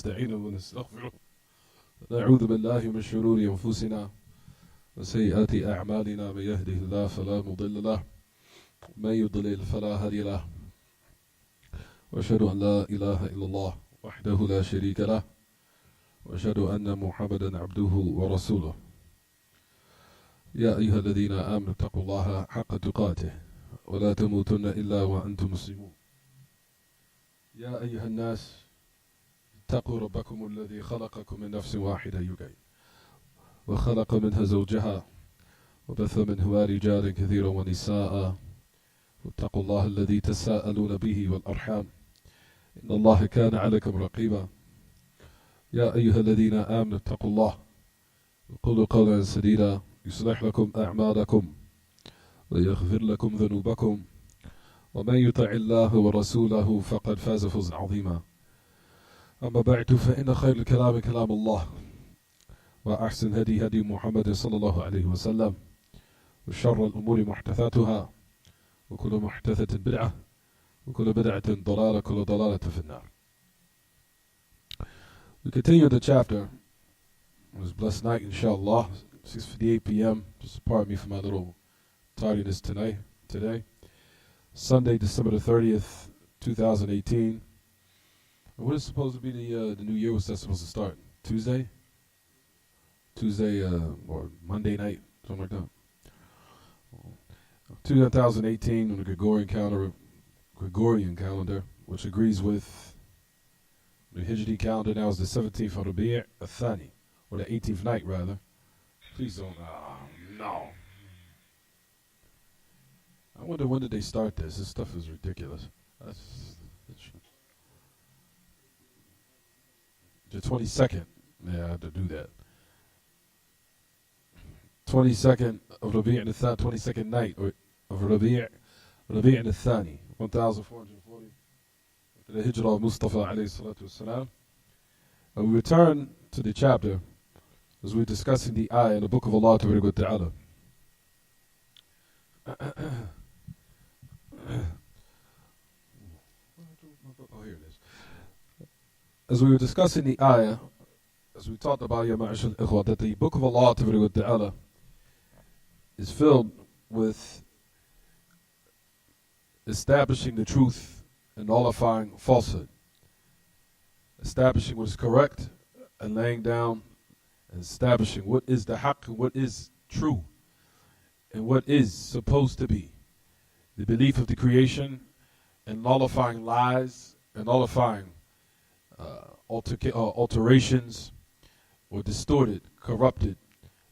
نستعينه ونستغفره نعوذ بالله من شرور أنفسنا وسيئات أعمالنا من يهده الله فلا مضل له ومن يضلل فلا هادي له وأشهد أن لا إله إلا الله وحده لا شريك له وأشهد أن محمدا عبده ورسوله يا أيها الذين آمنوا اتقوا الله حق تقاته ولا تموتن إلا وأنتم مسلمون يا أيها الناس اتقوا ربكم الذي خلقكم من نفس واحدة وخلق منها زوجها وبث منهما رجالا كثيرا ونساء واتقوا الله الذي تساءلون به والأرحام إن الله كان عليكم رقيبا يا أيها الذين آمنوا اتقوا الله وقولوا قولا سديدا يصلح لكم أعمالكم ويغفر لكم ذنوبكم ومن يطع الله ورسوله فقد فاز فوزا عظيما أما بعد فإن خير الكلام كلام الله وأحسن هدي هدي محمد صلى الله عليه وسلم وشر الأمور محدثاتها وكل محدثة بدعة وكل بدعة ضلالة كل ضلالة في النار. We continue the chapter. It was a blessed night, inshallah. 6:58 p.m. Just pardon me for my little tardiness today. Sunday, December the 30th, 2018. And what is supposed to be the new year? What's that supposed to start? Tuesday, or Monday night, something like that. 2018 on the Gregorian calendar, which agrees with the Hijri calendar. Now is the 17th of Rabi'-Thani, or the 18th night rather. Please don't. No. I wonder when did they start this? This stuff is ridiculous. The 22nd. Yeah, I have to do that. 22nd of Rabi'-Thani, 22nd night of Rabi'-Thani, 1440 after the Hijrah of Mustafa alayhi salatu wasalam. And we return to the chapter as we're discussing the ayah in the book of Allah Ta'ala. Oh, here it is. As we were discussing the ayah, as we talked about, Ya Ma'ashal Ikhwa, that the book of Allah Ta'ala is filled with establishing the truth and nullifying falsehood, establishing what is correct and laying down and establishing what is the haqq, what is true, and what is supposed to be. The belief of the creation and nullifying lies and nullifying alterations or distorted, corrupted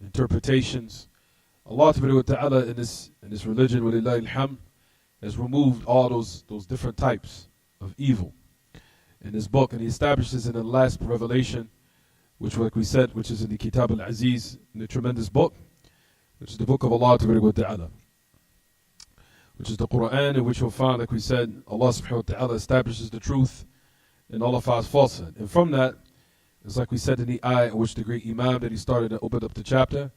interpretations. Allah Ta'ala in this religion, walillahi alhamd, has removed all those different types of evil in this book, and He establishes in the last revelation, which, like we said, which is in the kitaab-attawheed, in the tremendous book, which is the book of Allah Ta'ala, which is the Quran, in which you'll find, like we said, Allah subhanahu wa ta'ala establishes the truth and nullifies falsehood. And from that, it's like we said in the ayah in which the great Imam that he started and opened up the chapter,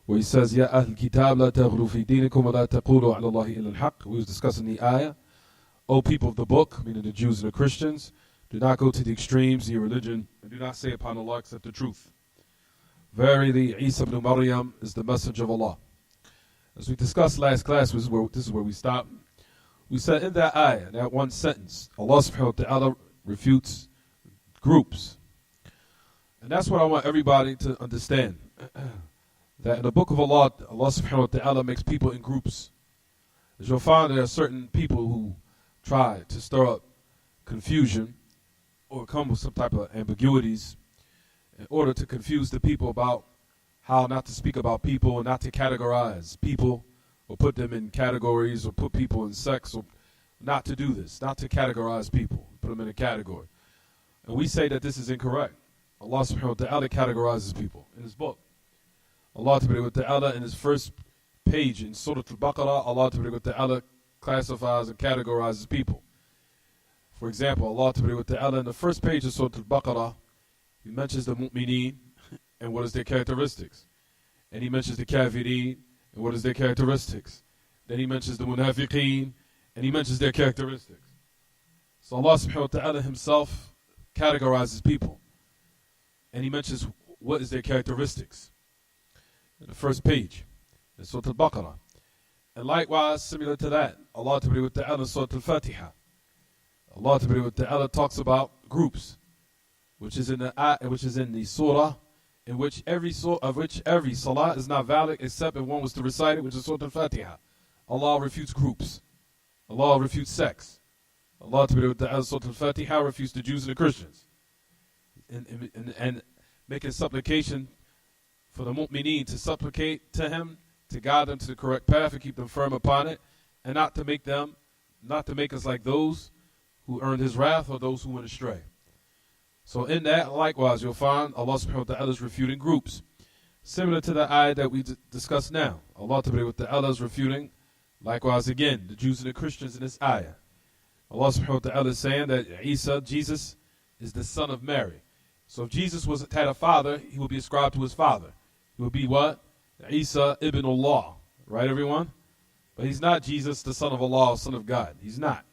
where he says, Ya Ahl Kitab, la taghlu fi dinikum wa la taqulu ala Allahi illa al-haq. We was discussing the ayah. O people of the book, meaning the Jews and the Christians, do not go to the extremes in your religion, and do not say upon Allah except the truth. Verily, Isa ibn Maryam is the messenger of Allah. As we discussed last class, this is where we stopped. We said in that ayah, that one sentence, Allah subhanahu wa ta'ala refutes groups. And that's what I want everybody to understand. That in the book of Allah, Allah subhanahu wa ta'ala makes people in groups. As you'll find, there are certain people who try to stir up confusion or come with some type of ambiguities in order to confuse the people about how not to speak about people and not to categorize people or put them in categories or put people in sects, or not to do this, not to categorize people, put them in a category. And we say that this is incorrect. Allah subhanahu wa ta'ala categorizes people in His book. Allah Ta'ala in His first page in Surah Al-Baqarah, Allah Ta'ala classifies and categorizes people. For example, Allah Ta'ala in the first page of Surah Al-Baqarah, He mentions the mu'mineen and what is their characteristics. And He mentions the kafirin and what is their characteristics. Then He mentions the munafiqeen and He mentions their characteristics. So Allah subhanahu wa ta'ala Himself categorizes people. and he mentions what is their characteristics. In the first page, in Surah Al-Baqarah. And likewise, similar to that, Allah Ta'ala in Surah Al-Fatiha. Allah Ta'ala talks about groups, which is in the surah in which every salah is not valid except if one was to recite it, which is Surah Al-Fatiha. Allah refutes groups. Allah refutes sects. Allah Ta'ala in Surah Al-Fatiha refutes the Jews and the Christians. And making supplication for the mu'mineen to supplicate to him, to guide them to the correct path and keep them firm upon it, and not to make us like those who earned his wrath or those who went astray. So in that, likewise, you'll find Allah subhanahu wa ta'ala is refuting groups. Similar to the ayah that we discussed now. Allah ta'ala is refuting, likewise again, the Jews and the Christians in this ayah. Allah subhanahu wa ta'ala is saying that Isa, Jesus, is the son of Mary. So if Jesus had a father, he would be ascribed to his father. He would be what? Isa ibn Allah. Right, everyone? But he's not Jesus, the son of Allah, son of God. He's not.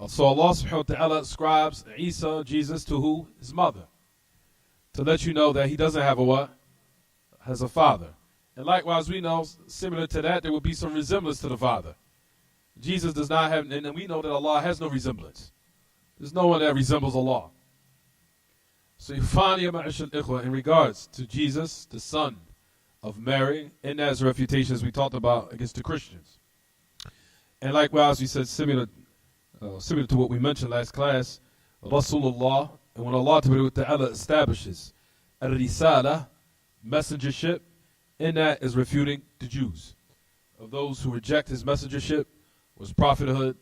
So Allah subhanahu wa ta'ala ascribes Isa, Jesus, to who? His mother. To let you know that he doesn't have a what? Has a father. And likewise, we know, similar to that, there will be some resemblance to the father. Jesus does not have, and we know that Allah has no resemblance. There's no one that resembles Allah. So you find, ya ma'ashal ikhwa, in regards to Jesus, the son of Mary, and as refutations we talked about against the Christians. And likewise, we said similar to what we mentioned last class, Rasulullah, and when Allah Ta'ala establishes Ar-Risala, messengership, in that is refuting the Jews. Of those who reject his messengership, his prophethood,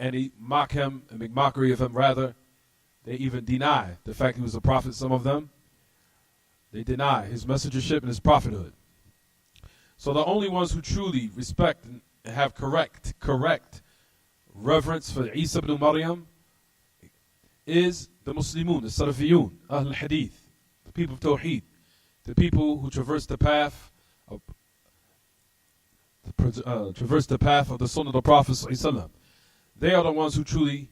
and he mock him and make mockery of him, rather. They even deny the fact he was a prophet, some of them. They deny his messengership and his prophethood. So the only ones who truly respect and have correct reverence for Isa ibn Maryam is the Muslimun, the Salafiyun, Ahl al-Hadith, the people of Tawheed, the people who traverse the path of the Sunnah of the Prophet ﷺ. They are the ones who truly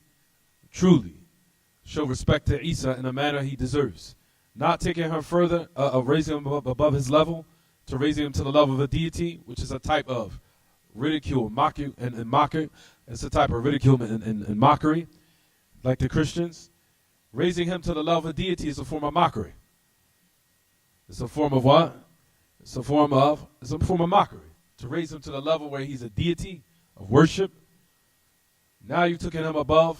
show respect to Isa in a manner he deserves. Not taking him further, raising him above his level, to raising him to the level of a deity, which is a type of ridicule, mockery. It's a type of ridicule and mockery, like the Christians. Raising him to the level of deity is a form of mockery. It's a form of what? It's a form of mockery. To raise him to the level where he's a deity of worship. Now you've taken him above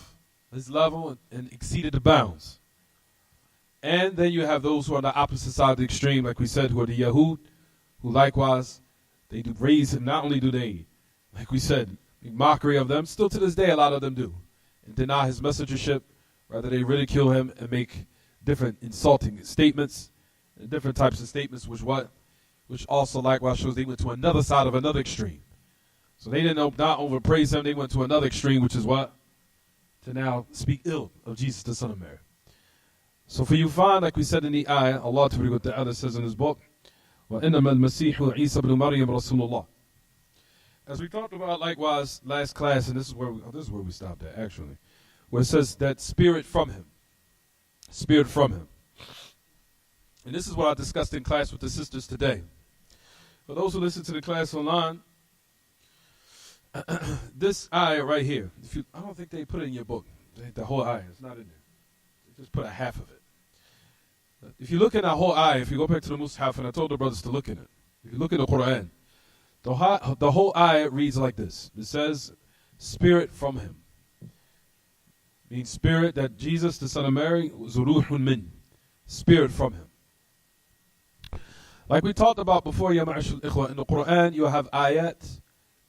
his level and exceeded the bounds. And then you have those who are on the opposite side of the extreme, like we said, who are the Yahud, who likewise, they do raise him. Not only do they, like we said, make mockery of them, still to this day a lot of them do, and deny his messengership. Rather, they ridicule him and make different insulting statements, and different types of statements, which also likewise shows they went to another side of another extreme. So they didn't not overpraise him, they went to another extreme, which is what? To now speak ill of Jesus, the son of Mary. So for you find, like we said in the ayah, Allah Ta'ala says in his book, وَإِنَّمَا الْمَسِيحُ عِيسَى بْنُ مَرْيَمَ رَسُولُ اللَّهِ. As we talked about likewise last class, and this is where we stopped at actually, where it says that spirit from him. Spirit from him. And this is what I discussed in class with the sisters today. For those who listen to the class online, this ayah right here, I don't think they put it in your book, the whole ayah, it's not in there. They just put a half of it. If you look at that whole ayah, if you go back to the Mus'haf, and I told the brothers to look in it, if you look in the Quran, the whole ayah reads like this. It says, spirit from him. Means spirit that Jesus, the son of Mary, was ruhun min. Spirit from him. Like we talked about before, ya ma'ashul ikhwa, in the Quran you have ayat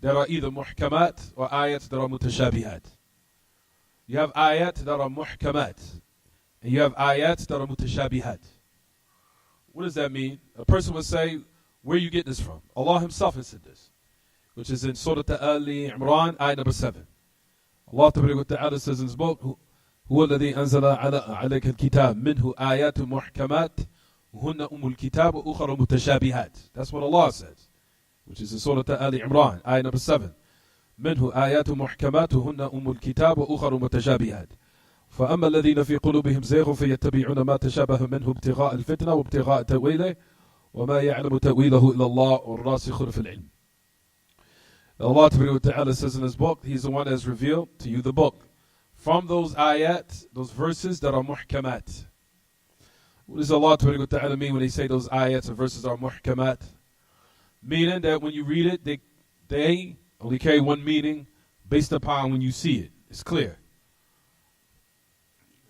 that are either muhkamat or ayat that are mutashabihat. You have ayat that are muhkamat, and you have ayat that are mutashabihat. What does that mean? A person would say, where you get this from? Allah himself has said this, which is in Surah Ali Imran, ayat number 7. Allah Ta'ala says in his book, هو الذي أنزل عليك الكتاب منه آيات محكمات وهن الكتاب وأخر متشابهات. That's what Allah says, which is in Surah Ali Imran, ayat number 7. منه آيات محكمات وهن الكتاب وأخر متشابهات. فأما الذين في قلوبهم زيغ فيتبعون ما تشابه منه ابتغاء الفتنة وابتغاء تأويله وما يعلم تأويله إلا الله والراسخون في العلم. Allah Ta'ala says in His book, He's the one that has revealed to you the book. From those ayat, those verses that are muhkamat. What does Allah Ta'ala mean when He say those ayats and verses are muhkamat? Meaning that when you read it, they only carry one meaning based upon when you see it. It's clear.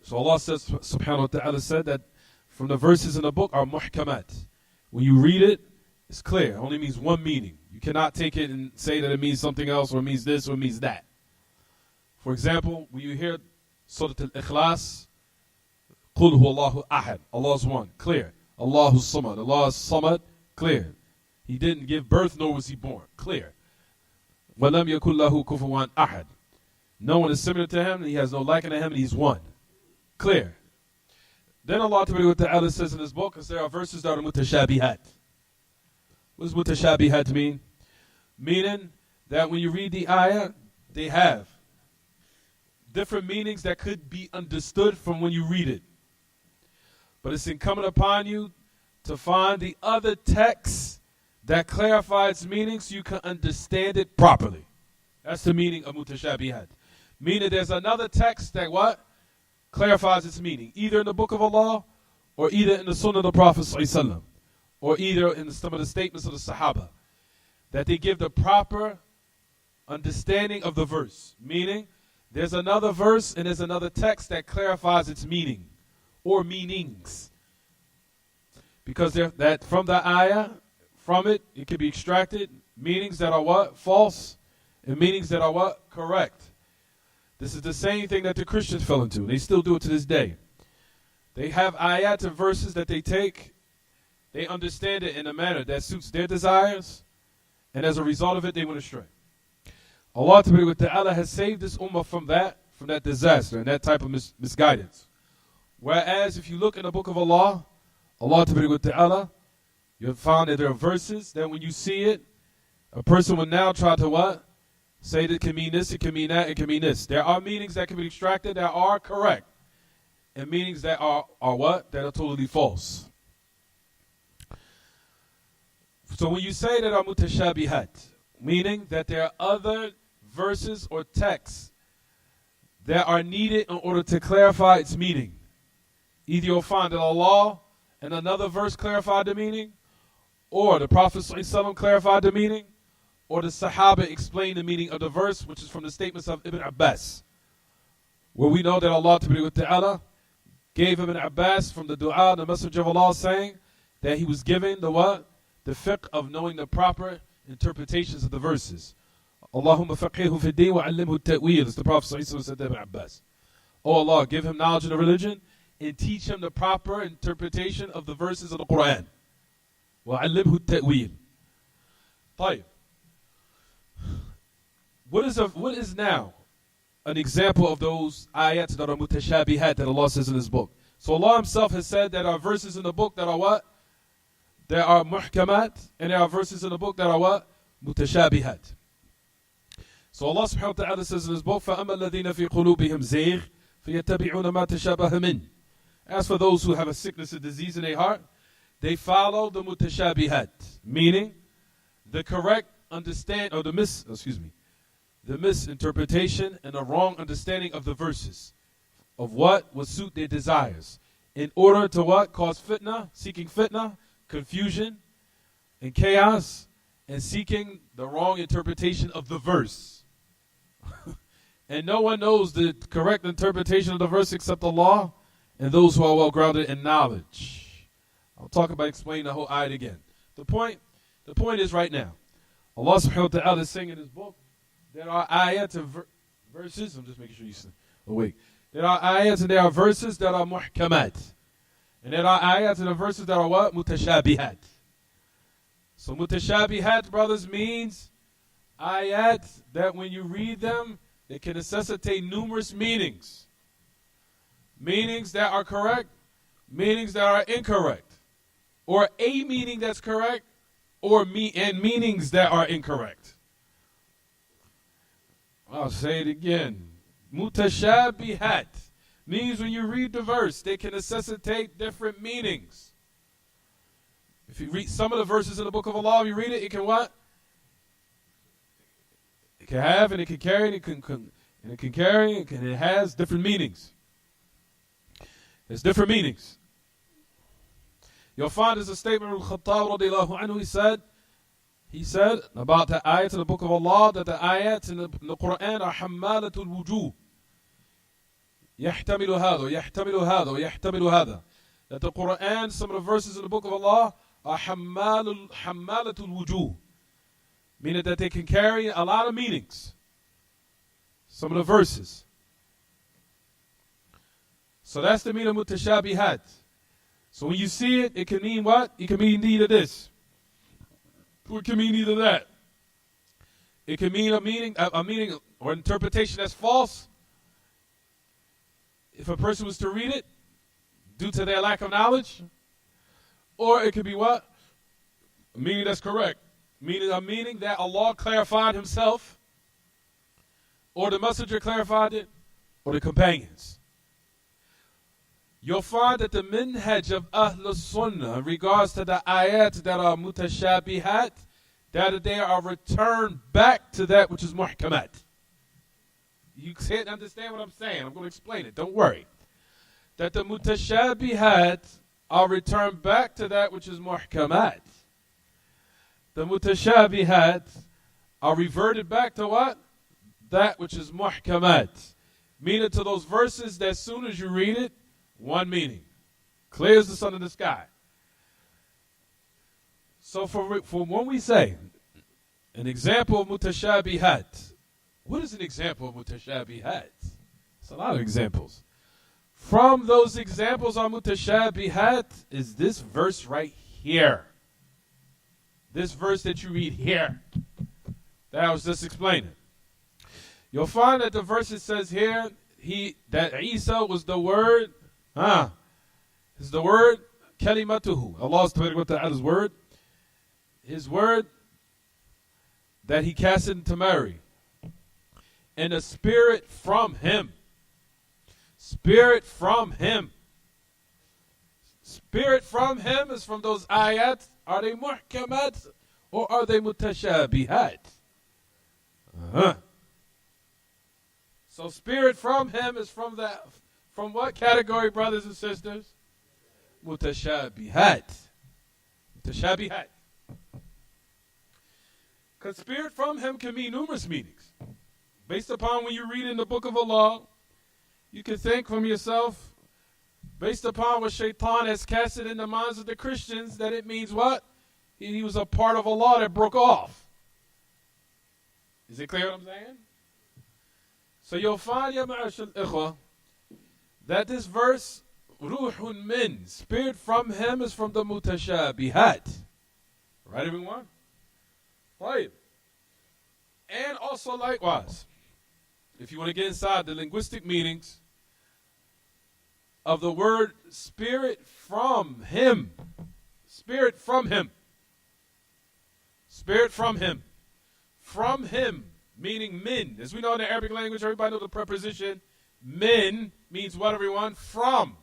So Allah says, subhanahu wa ta'ala said that from the verses in the book are muhkamat. When you read it, it's clear. It only means one meaning. You cannot take it and say that it means something else or it means this or it means that. For example, when you hear Surah Al-Ikhlas, قُلْ هُوَ اللَّهُ أَحَدٌ, Allah's one, clear. Allahus Samad, Allah is Samad, clear. He didn't give birth nor was He born, clear. وَلَمْ يَكُنْ لَهُ كُفُوًا أَحَدٌ. No one is similar to Him, and He has no liking to Him, and He's one. Clear. Then Allah Ta'ala says in His book, because there are verses that are mutashabihat. What does mutashabihat mean? Meaning that when you read the ayah, they have different meanings that could be understood from when you read it. But it's incumbent upon you to find the other texts that clarify its meaning so you can understand it properly. That's the meaning of mutashabihat. Meaning there's another text that what? Clarifies its meaning. Either in the book of Allah or either in the Sunnah of the Prophet ﷺ, or either in some of the statements of the Sahaba. That they give the proper understanding of the verse. Meaning there's another verse and there's another text that clarifies its meaning or meanings. Because that from the ayah, from it can be extracted meanings that are what? False, and meanings that are what? Correct. This is the same thing that the Christians fell into. They still do it to this day. They have ayat and verses that they take, they understand it in a manner that suits their desires, and as a result of it, they went astray. Allah Ta'ala has saved this ummah from that disaster and that type of misguidance. Whereas if you look in the book of Allah, Allah Ta'ala, you'll find that there are verses that when you see it, a person will now try to what? Say that it can mean this, it can mean that, it can mean this. There are meanings that can be extracted that are correct. And meanings that are what? That are totally false. So when you say that are mutashabihat, meaning that there are other verses or texts that are needed in order to clarify its meaning. Either you'll find that Allah and another verse clarified the meaning, or the Prophet ﷺ clarified the meaning, or the Sahaba explained the meaning of the verse, which is from the statements of Ibn Abbas, where we know that Allah Ta'ala gave Ibn Abbas from the dua, the Messenger of Allah, saying that he was given the what? The fiqh of knowing the proper interpretations of the verses. Allahumma faqihu fi din wa allimhu at-ta'weed, as the Prophet said to Ibn Abbas. Oh Allah, give him knowledge of the religion and teach him the proper interpretation of the verses of the Quran. Wa allimhu at-ta'weed. طيب. What is now an example of those ayats that are mutashabihat that Allah says in His book? So Allah Himself has said that there are verses in the book that are what? There are muhkamat, and there are verses in the book that are what? Mutashabihat. So Allah subhanahu wa ta'ala says in His book, فَأَمَّا الَّذِينَ فِي قُلُوبِهِمْ زَيْغٌ فَيَتَّبِعُونَ مَا تَشَابَهَ مِنْهُ. As for those who have a sickness, a disease in their heart, they follow the mutashabihat, meaning the correct understand, or the misinterpretation and the wrong understanding of the verses, of what would suit their desires, in order to what? Cause fitna, seeking fitna, confusion, and chaos, and seeking the wrong interpretation of the verse. And no one knows the correct interpretation of the verse except Allah and those who are well grounded in knowledge. I'll talk about explaining the whole ayat again. The point is right now, Allah subhanahu wa ta'ala is saying in His book, there are ayats and verses. I'm just making sure you awake. There are ayats and there are verses that are muhkamat. And there are ayats and the verses that are what? Mutashabihat. So mutashabihat, brothers, means ayats that when you read them, they can necessitate numerous meanings. Meanings that are correct, meanings that are incorrect. Or a meaning that's correct, and meanings that are incorrect. I'll say it again. Mutashabihat means when you read the verse, they can necessitate different meanings. If you read some of the verses in the book of Allah, you read it, it can what? It can have and it can carry and it can carry and it has different meanings. There's different meanings. You'll find there's a statement of Al-Khattab radiallahu anhu. He said about the ayats in the book of Allah that the ayats in the Quran are hammalatul wujuh. يحتمل هذا ويحتمل هذا ويحتمل هذا. That the Quran, some of the verses in the book of Allah are hammalatul wujuh, meaning that they can carry a lot of meanings. Some of the verses. So that's the meaning of mutashabihat. So when you see it, it can mean what? It can mean either this, or it can mean either that. It can mean a meaning or interpretation that's false. If a person was to read it, due to their lack of knowledge, or it could be what? A meaning that's correct. Meaning a meaning that Allah clarified Himself, or the Messenger clarified it, or the companions. You'll find that the minhaj of Ahl Sunnah in regards to the ayat that are mutashabihat, that they are returned back to that which is muhkamat. You can't understand what I'm saying. I'm going to explain it. Don't worry. That the mutashabihat are returned back to that which is muhkamat. The mutashabihat are reverted back to what? That which is muhkamat. Meaning to those verses that as soon as you read it, one meaning. Clear as the sun in the sky. So for when we say an example of mutashabihat, what is an example of mutashabihat? It's a lot of examples. From those examples on mutashabihat is this verse right here. This verse that you read here. That I was just explaining. You'll find that the verse it says here, that Isa was the word. Is the word kalimatuhu. Allah's Ta'ala's word. His word that He casted into Mary. And a spirit from Him. Spirit from Him. Spirit from Him is from those ayat. Are they muhkamat or are they mutashabihat? So spirit from Him is from that. From what category, brothers and sisters? Mutashabihat. Mutashabihat. Because spirit from Him can mean numerous meanings. Based upon when you read in the book of Allah, you can think from yourself, based upon what Shaitan has casted in the minds of the Christians, that it means what? He was a part of Allah that broke off. Is it clear what I'm saying? So you'll find, ya ma'ashal ikhwah, that this verse, ruhun min, spirit from Him, is from the mutashabihat. Right, everyone? Right. And also likewise, if you want to get inside the linguistic meanings of the word spirit from Him. Spirit from Him. Spirit from Him. From Him, meaning min. As we know in the Arabic language, everybody knows the preposition min means what, everyone? From.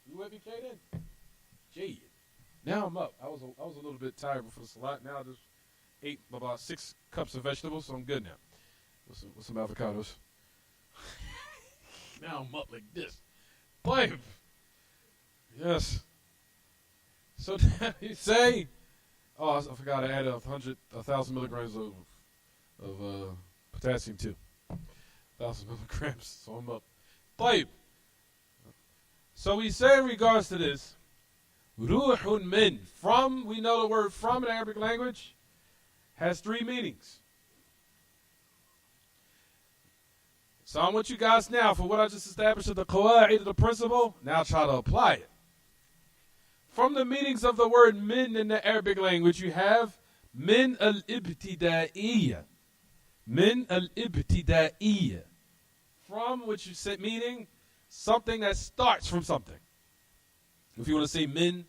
You with me, Kaden? Gee. Now I'm up. I was a little bit tired before the salat. Now I just ate about 6 cups of vegetables, so I'm good now. With some avocados. Now I'm up like this. Babe. Yes. So you say, I forgot I added 1,000 milligrams of potassium too. 1,000 milligrams, so I'm up. Babe. So we say in regards to this, ruhun min, from, we know the word from in Arabic language, has 3 meanings. So I want you guys now, for what I just established as the qawaid of the principle, now try to apply it. From the meanings of the word min in the Arabic language, you have min al-ibtida'iyya. Min al-ibtida'iyya. From, which you said meaning something that starts from something. If you want to say min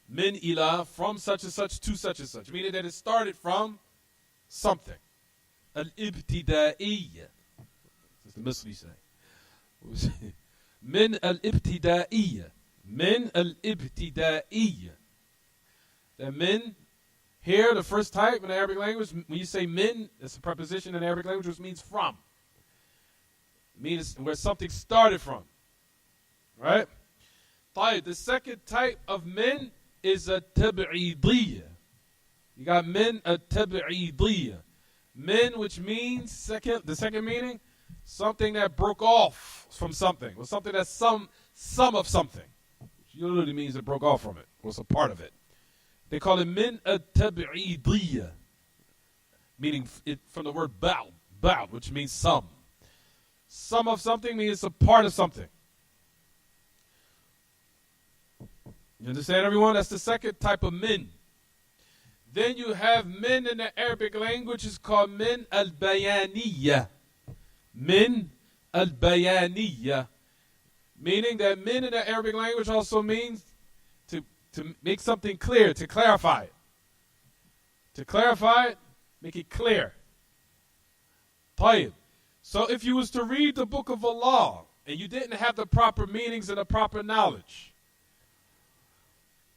ila, from such and such to such and such, meaning that it started from something. Al-ibtida'iyya. As the Muslims say. Min al-ibtida'iyya. Min al-ibtida'iyya. The min, here, the first type in the Arabic language, when you say min, it's a preposition in the Arabic language which means from. It means where something started from. Right? The second type of min is a tab'idiyya. You got min a tab'idiyya. Min, which means, the second meaning, something that broke off from something, or something that's some of something. Which literally means it broke off from it, was a part of it. They call it min a tab'idiyya, meaning it from the word ba'd, which means some. Some of something means it's a part of something. You understand, everyone? That's the second type of min. Then you have min in the Arabic language. It's called min al-bayaniyya. Min al-bayaniyya. Meaning that min in the Arabic language also means to make something clear, to clarify it. To clarify it, make it clear. طيب. So if you was to read the book of Allah and you didn't have the proper meanings and the proper knowledge,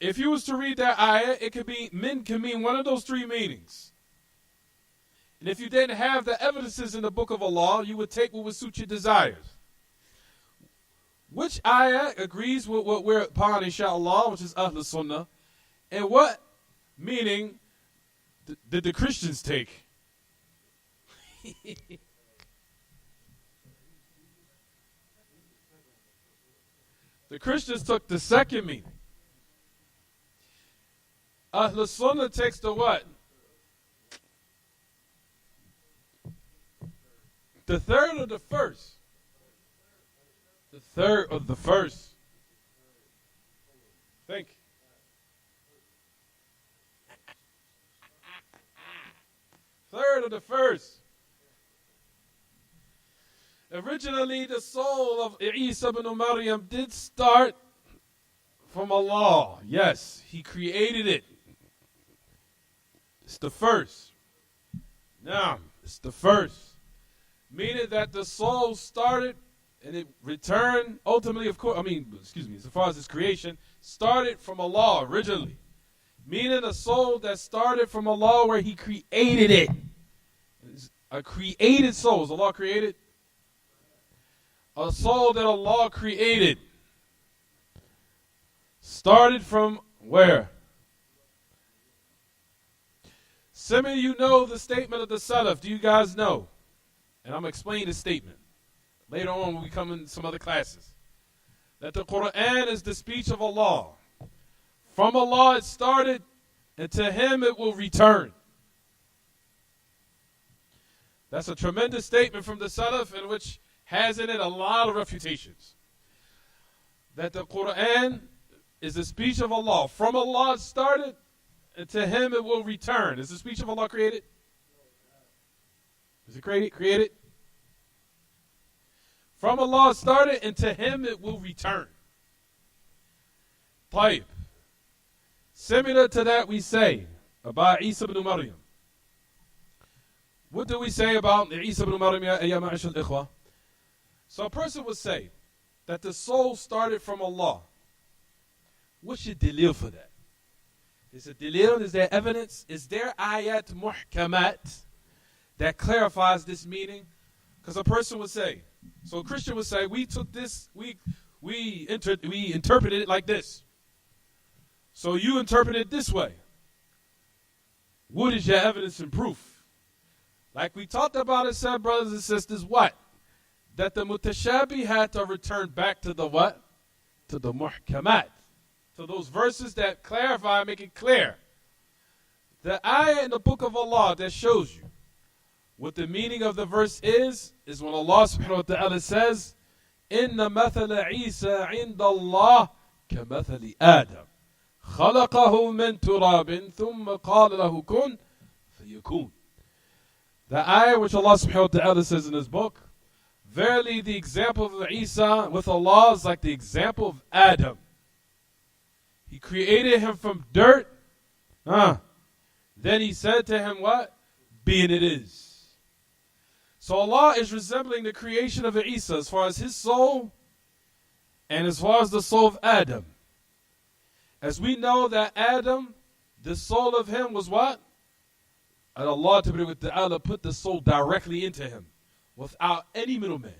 if you was to read that ayah, it could be, min can mean one of those three meanings. And if you didn't have the evidences in the book of Allah, you would take what would suit your desires. Which ayah agrees with what we're upon, inshallah, which is Ahlul Sunnah, and what meaning did the Christians take? The Christians took the second meaning. Ahlul Sunnah takes the what? The third or the first? The third or the first? Think. Third or the first? Originally, the soul of Isa ibn Maryam did start from Allah. Yes, He created it. It's the first. Now, it's the first. Meaning that the soul started and it returned ultimately, of course, as far as its creation, started from Allah originally. Meaning a soul that started from Allah where He created it. It's a created soul. Is Allah created? A soul that Allah created. Started from where? Some of you know the statement of the Salaf. Do you guys know? And I'm going to explain the statement later on when we come in some other classes. That the Quran is the speech of Allah. From Allah it started, and to Him it will return. That's a tremendous statement from the Salaf, in which has in it a lot of refutations. That the Quran is the speech of Allah. From Allah it started, and to Him it will return. Is the speech of Allah created? Is it created? From Allah it started, and to Him it will return. طيب. Similar to that we say about Isa ibn Maryam. What do we say about Isa ibn Maryam, ya ma'ashal ikhwa? So a person would say that the soul started from Allah. What's your dalil for that? Is it dalil? Is there evidence? Is there ayat muhkamat that clarifies this meaning? Because a person would say, so a Christian would say, we took this, we interpreted it like this. So you interpret it this way. What is your evidence and proof? Like we talked about it, said, brothers and sisters, what? That the mutashabi had to return back to the what? To the muhkamat. To those verses that clarify, make it clear. The ayah in the book of Allah that shows you what the meaning of the verse is when Allah subhanahu wa ta'ala says, Inna mathala Isa inda Allah ka mathali Adam. خلقه من تراب ثم قال له كن فيكون. The ayah which Allah subhanahu wa ta'ala says in His book, verily the example of Isa with Allah is like the example of Adam. He created him from dirt. Then He said to him what? Be and it is. So Allah is resembling the creation of Isa as far as his soul and as far as the soul of Adam. As we know that Adam, the soul of him was what? And Allah Ta'ala put the soul directly into him without any middleman.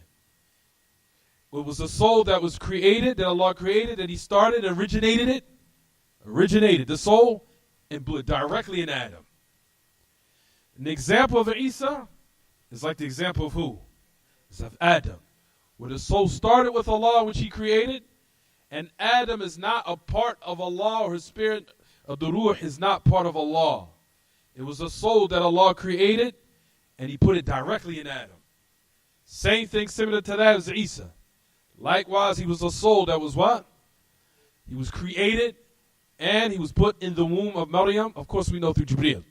It was a soul that was created, that Allah created, that he started, originated it. Originated the soul and blew it directly in Adam. An example of Isa is like the example of who? It's of Adam. Where the soul started with Allah, which he created, and Adam is not a part of Allah, or his spirit of the Ruh is not part of Allah. It was a soul that Allah created, and he put it directly in Adam. Same thing similar to that as Isa. Likewise, he was a soul that was what? He was created, and he was put in the womb of Maryam. Of course, we know through Jibreel.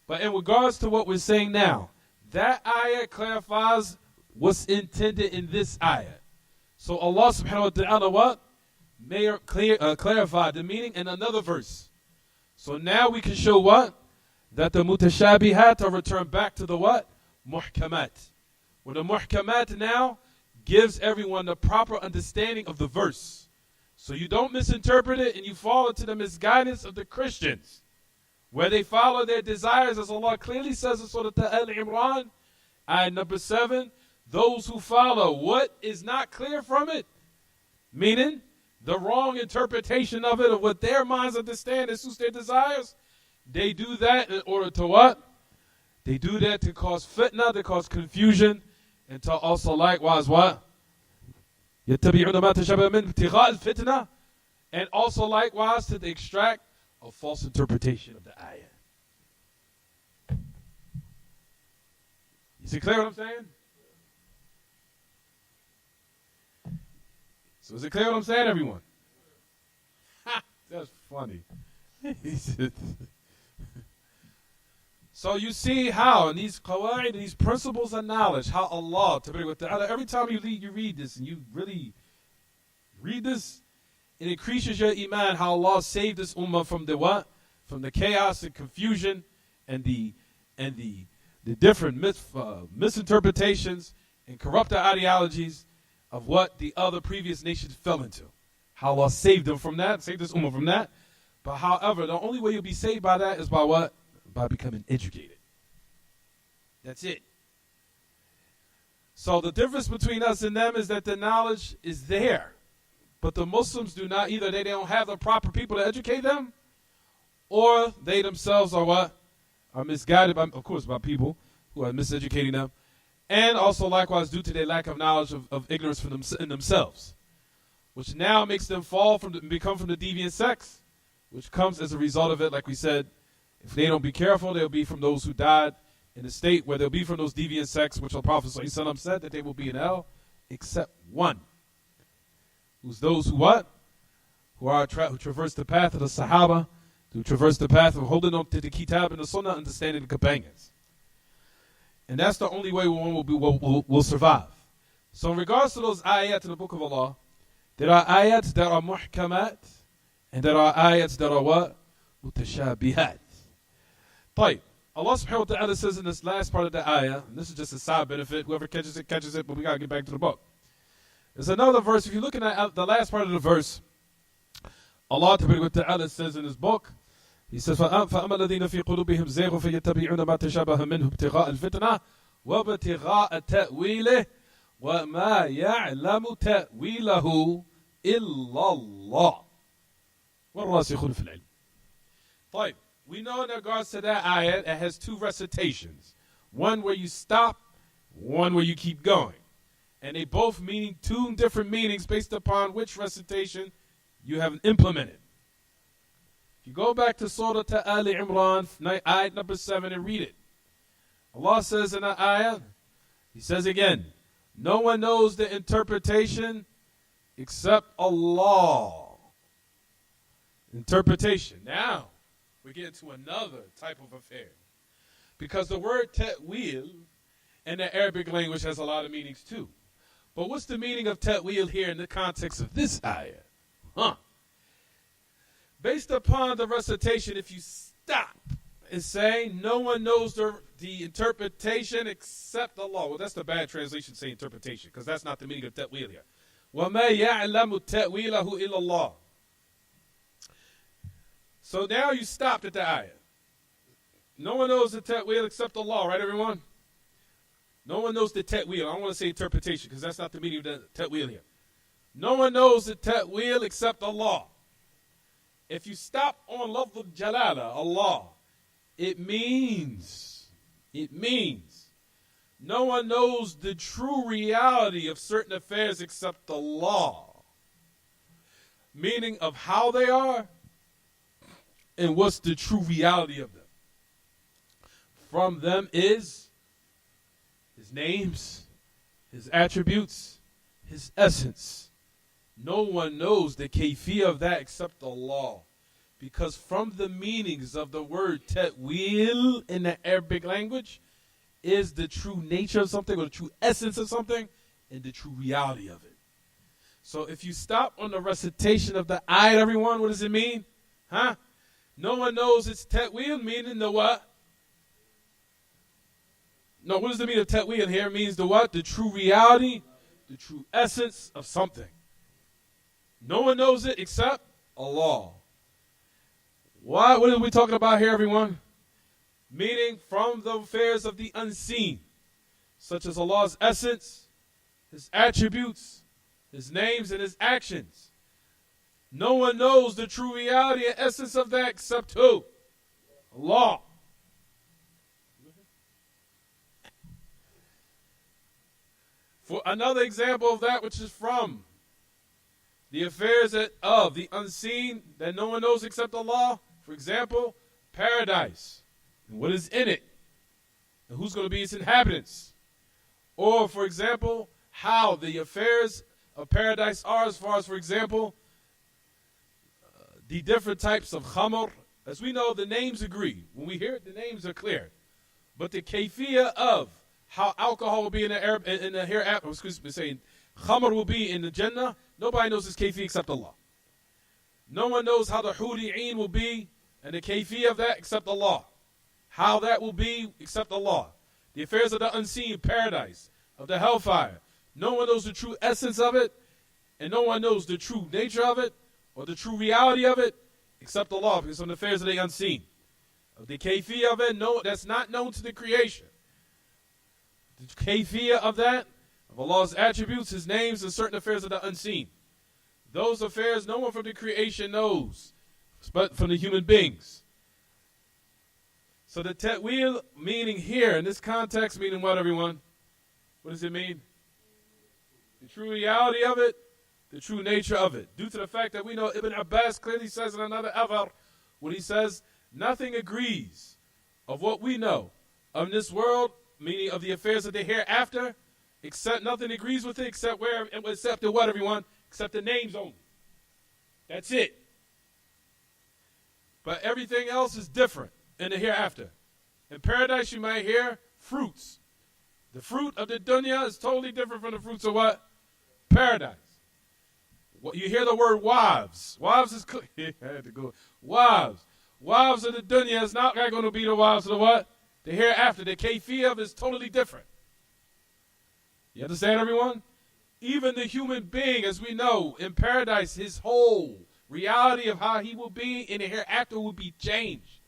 But in regards to what we're saying now, that ayah clarifies what's intended in this ayah. So Allah subhanahu wa ta'ala what? Clarified the meaning in another verse. So now we can show what? That the mutashabihat are returned back to the what? Muhkamat. Where the muhkamat now gives everyone the proper understanding of the verse. So you don't misinterpret it and you fall into the misguidance of the Christians, where they follow their desires, as Allah clearly says in Surah Al-Imran, ayah number 7, those who follow what is not clear from it, meaning the wrong interpretation of it, of what their minds understand that suits their desires, they do that in order to what? They do that to cause fitna, to cause confusion, and to also likewise what? يَتَّبِعُونَ مَا تَشَبَهَ مِنْهُ ابْتِغَاءَ الْفِتْنَةِ, and also likewise to extract a false interpretation of the ayah. You see clear what I'm saying? So is it clear what I'm saying, everyone? Ha! That's funny. So you see how in these qawaid, these principles of knowledge, how Allah, every time you read this and you really read this, it increases your iman, how Allah saved this ummah from the what? From the chaos and confusion and the different misinterpretations and corrupted ideologies of what the other previous nations fell into. How Allah saved them from that, saved this ummah from that. But however, the only way you'll be saved by that is by what? By becoming educated. That's it. So the difference between us and them is that the knowledge is there. But the Muslims do not, either they don't have the proper people to educate them, or they themselves are what? Are misguided, by, of course, by people who are miseducating them. And also likewise due to their lack of knowledge of ignorance from in themselves. Which now makes them become from the deviant sects, which comes as a result of it, like we said, if they don't be careful, they'll be from those who died in a state where they'll be from those deviant sects, which the Prophet ﷺ said that they will be in hell, except one. Who's those who what? Who traverse the path of the Sahaba, who traverse the path of holding on to the kitab and the sunnah, understanding the companions. And that's the only way one will survive. So in regards to those ayat in the book of Allah, there are ayats that are muhkamat, and there are ayats that are what? Mutashabihat. طيب. Allah subhanahu wa ta'ala says in this last part of the ayah, and this is just a side benefit, whoever catches it, but we got to get back to the book. There's another verse, if you're looking at the last part of the verse, Allah ta'ala says in his book, he says, فَأَمَّا الَّذِينَ فِي قُلُوبِهِمْ زَيْغٌ فَيَتَّبِعُونَ مَا تَشَابَهَ مِنْهُ ابْتِغَاءَ الْفِتْنَةِ وَابْتِغَاءَ تَأْوِيلِهِ وَمَا يَعْلَمُ تَأْوِيلَهُ إِلَّا اللَّهُ وَالرَّاسِخُونَ فِي الْعِلْمِ. طيب. We know in regards to that ayat, it has two recitations. One where you stop, one where you keep going. And they both meaning two different meanings based upon which recitation you have implemented. If you go back to Surah Al-Imran, ayat number 7, and read it. Allah says in that ayat, He says again, no one knows the interpretation except Allah. Interpretation. Now, we get to another type of affair. Because the word ta'wil in the Arabic language has a lot of meanings too. But what's the meaning of ta'wil here in the context of this ayah? Based upon the recitation, if you stop is saying no one knows the interpretation except Allah. Well, that's the bad translation, say interpretation, because that's not the meaning of ta'wil here. وَمَا يَعْلَمُ تَأْوِيلَهُ إِلَّا اللَّهُ. So now you stopped at the ayah. No one knows the ta'wil except Allah, right, everyone? No one knows the ta'wil. I don't want to say interpretation, because that's not the meaning of the ta'wil here. No one knows the ta'wil except Allah. If you stop on lafz al-jalala, Allah, it means no one knows the true reality of certain affairs except Allah. Meaning of how they are and what's the true reality of them. From them is His names, His attributes, His essence. No one knows the kayfiyah of that except Allah. Because from the meanings of the word ta'wil in the Arabic language is the true nature of something or the true essence of something and the true reality of it. So if you stop on the recitation of the ayat, everyone, what does it mean? Huh? No one knows it's ta'wil, meaning the what? No, what does the meaning of ta'wil here? It means the what? The true reality, the true essence of something. No one knows it except Allah. Why? What are we talking about here, everyone? Meaning from the affairs of the unseen, such as Allah's essence, His attributes, His names, and His actions. No one knows the true reality and essence of that except who? Allah. For another example of that which is from the affairs of the unseen that no one knows except Allah, for example, paradise. And what is in it? And who's going to be its inhabitants? Or, for example, how the affairs of paradise are as far as, for example, the different types of khamr. As we know, the names agree. When we hear it, the names are clear. But the kayfiyah of how alcohol will be in the hereafter, saying khamr will be in the Jannah, nobody knows this kayfiyah except Allah. No one knows how the huri'een will be and the kayfiyah of that except Allah. How that will be except Allah. The affairs of the unseen, paradise, of the hellfire. No one knows the true essence of it, and no one knows the true nature of it, or the true reality of it, except Allah, because on the affairs of the unseen. Of the kayfiyah of it, no, that's not known to the creation. The kayfiyah of that, of Allah's attributes, His names, and certain affairs of the unseen. Those affairs no one from the creation knows, but from the human beings. So the ta'wil meaning here, in this context, meaning what, everyone? What does it mean? The true reality of it, the true nature of it. Due to the fact that we know Ibn Abbas clearly says in another athar, when he says, nothing agrees of what we know of this world, meaning of the affairs of the hereafter, except nothing agrees with it except the what, everyone? Except the names only. That's it. But everything else is different in the hereafter. In paradise, you might hear fruits. The fruit of the dunya is totally different from the fruits of what? Paradise. You hear the word wives. Wives is clear. I had to go. Wives. Wives of the dunya is not going to be the wives of the what? The hereafter. The kayfiyah of it is totally different. You understand, everyone? Even the human being, as we know, in paradise, his whole reality of how he will be in the hereafter will be changed.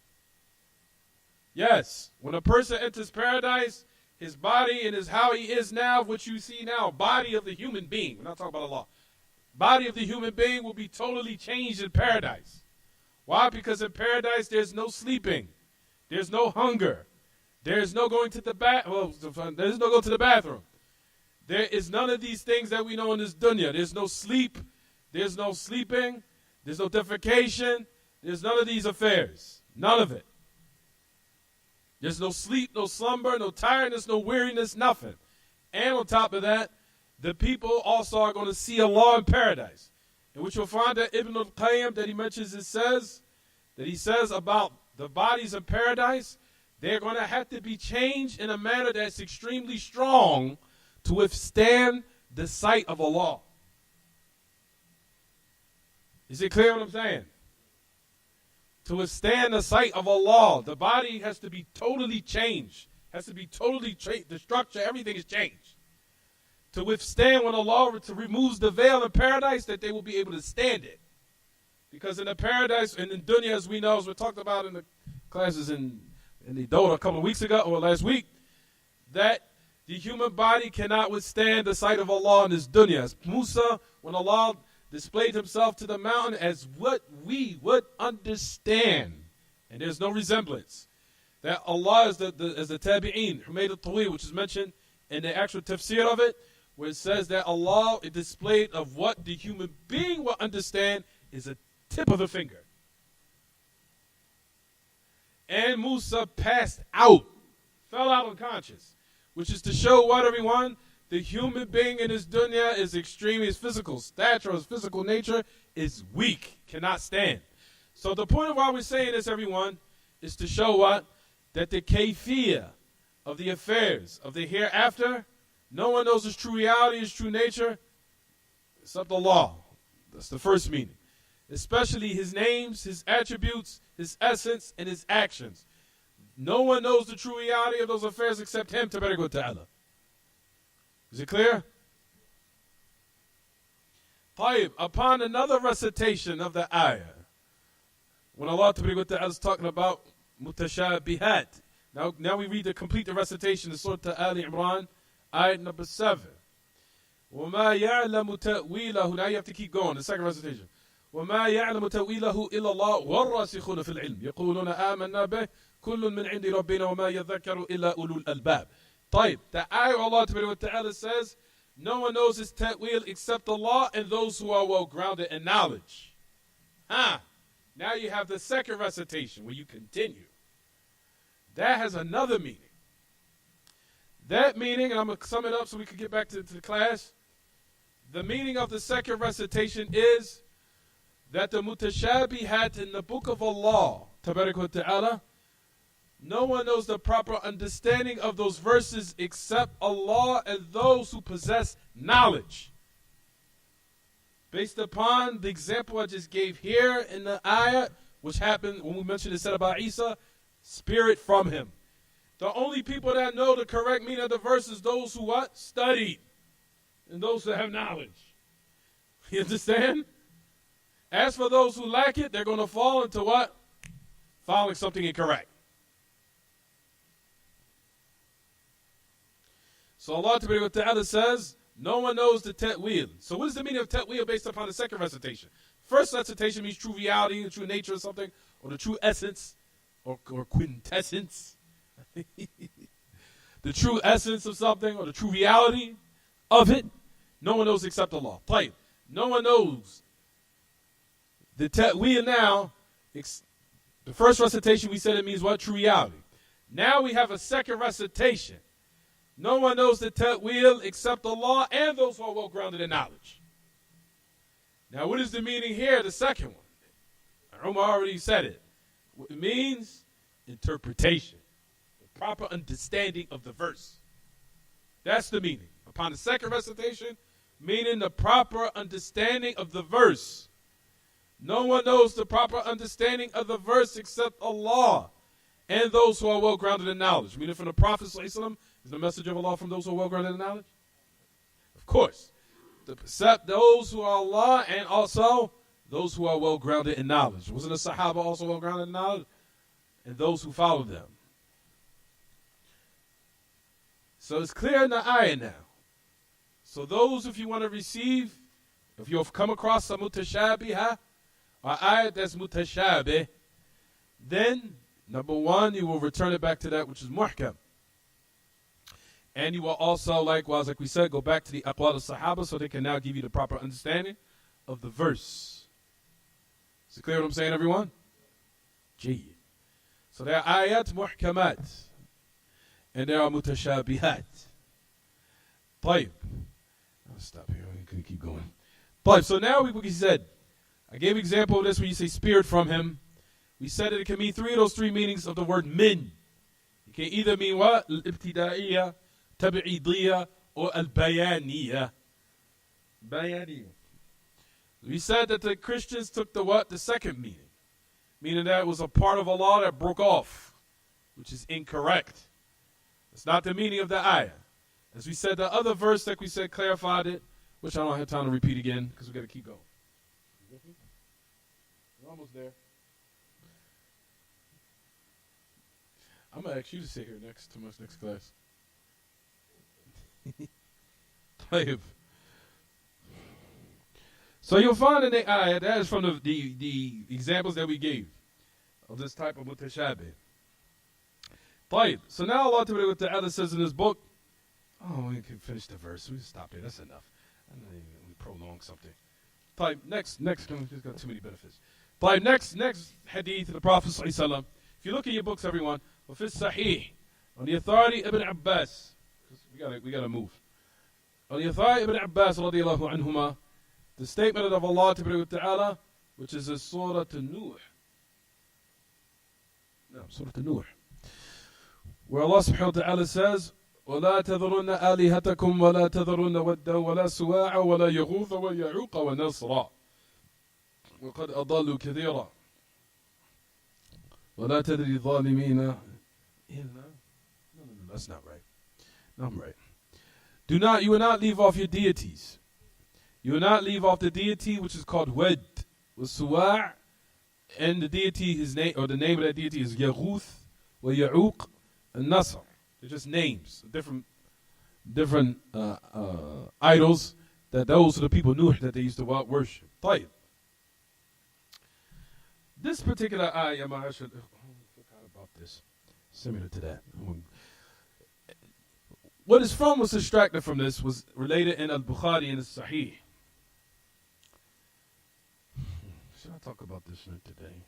Yes, when a person enters paradise, his body and his how he is now, what you see now, body of the human being, we're not talking about Allah, body of the human being will be totally changed in paradise. Why? Because in paradise there's no sleeping, there's no hunger, there's no going to the there's no going to the bathroom. There is none of these things that we know in this dunya. There's no sleep, there's no sleeping, there's no defecation, there's none of these affairs. None of it. There's no sleep, no slumber, no tiredness, no weariness, nothing. And on top of that, the people also are going to see Allah in paradise. In which you'll find that Ibn al-Qayyim that he mentions, it says, that he says about the bodies in paradise, they're going to have to be changed in a manner that's extremely strong to withstand the sight of Allah. Is it clear what I'm saying? To withstand the sight of Allah, the body has to be totally changed. Has to be totally the structure, everything is changed. To withstand when Allah removes the veil in paradise, that they will be able to stand it. Because in the paradise and in dunya, as we know, as we talked about in the classes in the Dawah a couple of weeks ago or last week, that the human body cannot withstand the sight of Allah in this dunya. As Musa, when Allah displayed himself to the mountain as what we would understand, and there's no resemblance, that Allah is the tabi'een, who made At-Tawheed, which is mentioned in the actual tafsir of it, where it says that Allah is displayed of what the human being will understand is a tip of the finger. And Musa passed out, fell out unconscious, which is to show what, everyone? The human being in this dunya is extremely, his physical stature, his physical nature is weak, cannot stand. So the point of why we're saying this, everyone, is to show what? That the kayfiyah of the affairs of the hereafter, no one knows his true reality, his true nature, except Allah. That's the first meaning. Especially his names, his attributes, his essence, and his actions. No one knows the true reality of those affairs except him, Tabarak wa Ta'ala. Is it clear? Tayyib, upon another recitation of the ayah, when Allah Tabarak wa Ta'ala is talking about mutashabihat. Now we read the complete recitation of Surah Ali Imran, ayat number 7. وَمَا يَعْلَمُ تَأْوِيلَهُ. Now you have to keep going, the second recitation. وَمَا يَعْلَمُ تَأْوِيلَهُ إِلَّا اللَّهُ وَالرَّاسِخُونَ فِي الْعِلْمِ يَقُولُونَ آمَنَّا بِهِ كُلٌّ مِّنْ عِنْدِ رَبِّنَا وَمَا يَذَّكَّرُ إِلَّا أُولُو الْأَلْبَابِ. طيب, the ayah Allah Ta'ala says, no one knows his ta'wil except Allah and those who are well grounded in knowledge. Now you have the second recitation where you continue. That has another meaning. That meaning, and I'm going to sum it up so we can get back to the class. The meaning of the second recitation is that the mutashabihat in the book of Allah, Tabarak wa Ta'ala, no one knows the proper understanding of those verses except Allah and those who possess knowledge. Based upon the example I just gave here in the ayah, which happened when we mentioned it said about Isha, spirit from him. The only people that know the correct meaning of the verse is those who what? Studied. And those who have knowledge. You understand? As for those who lack it, they're going to fall into what? Following something incorrect. So Allah Ta'ala says, no one knows the ta'wil. So what is the meaning of ta'wil based upon the second recitation? First recitation means true reality, the true nature of something, or the true essence, or quintessence. The true essence of something, or the true reality of it. No one knows except Allah. Play. No one knows the ta'wil now. The first recitation we said it means what? True reality. Now we have a second recitation. No one knows the ta'wil except Allah and those who are well grounded in knowledge. Now what is the meaning here? The second one. Umar already said it. It means interpretation. The proper understanding of the verse. That's the meaning. Upon the second recitation, meaning the proper understanding of the verse. No one knows the proper understanding of the verse except Allah and those who are well grounded in knowledge. Meaning from the Prophet ﷺ, is the message of Allah from those who are well grounded in knowledge? Of course. Except those who are Allah and also those who are well grounded in knowledge. Wasn't the Sahaba also well grounded in knowledge? And those who follow them. So it's clear in the ayah now. So those, if you want to receive, if you've come across a mutashabihah, or ayat that's mutashabih, then, number one, you will return it back to that which is muhkam. And you will also, likewise, like we said, go back to the aqwal al-sahaba so they can now give you the proper understanding of the verse. Is it clear what I'm saying, everyone? Gee. So there are ayat muhkamat. And there are mutashabihat. Tayyib. I'll stop here. I'm going to keep going. Tayyib. So now we said, I gave an example of this when you say spirit from him. We said that it can mean those three meanings of the word min. It can either mean what? Al-ibtida'iyya, tabi'idiyya, or al-bayaniyya. Bayaniyya. We said that the Christians took the what? The second meaning. meaning that it was a part of Allah that broke off, which is incorrect. It's not the meaning of the ayah. As we said, the other verse that we said clarified it, which I don't have time to repeat again because we got to keep going. We're almost there. I'm going to ask you to sit here next to my next class. So you'll find in the ayah, that is from the examples that we gave of this type of mutashabih. So now Allah Ta'ala says in His book, oh, we can finish the verse. We stop there. That's enough. I don't even prolong something. Next, just got too many benefits. Next hadith of the Prophet ﷺ. If you look at your books, everyone, Wed.Fri.Sun.After, on the authority of Ibn Abbas, we gotta move. On the authority of Ibn Abbas, radiallahu anhuma, the statement of Allah Ta'ala, which is in Surah An-Nuh. No, Surah An-Nuh. Where Allah subhanahu wa ta'ala says, وَلَا تَذَرُنَّ آلِهَتَكُمْ وَلَا تَذَرُنَّ وَدًّا وَلَا سُوَاعًا وَلَا يَغُوثَ وَيَعُوقَ وَنَسْرًا وَقَدْ أَضَلُّوا كَثِيرًا وَلَا تَدْرِ الظَّالِمِينَ إِلَّا. No, that's not right. No, I'm right. You will not leave off your deities. You will not leave off the deity which is called Wed, with Suwa', and the deity, his name, or the name of that deity is Yaghuth, wa Ya'uq, and Nasr. They're just names, different idols that those are the people knew that they used to worship. طيب. This particular ayah, I should forgot about this. Similar to that. What is from was extracted from this was related in Al-Bukhari and Al-Sahih. Should I talk about this today?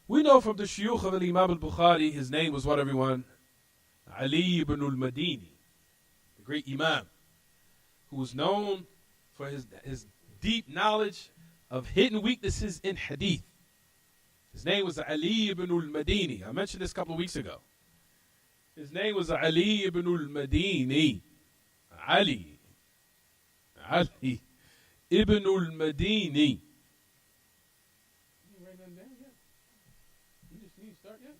We know from the shuyukh of Imam al-Bukhari, his name was what, everyone? Ali ibn al-Madini, the great Imam, who was known for his deep knowledge of hidden weaknesses in hadith. His name was Ali ibn al-Madini. I mentioned this a couple of weeks ago. His name was Ali ibn al-Madini. Ali ibn al-Madini. You write that down yet? You just need to start yet?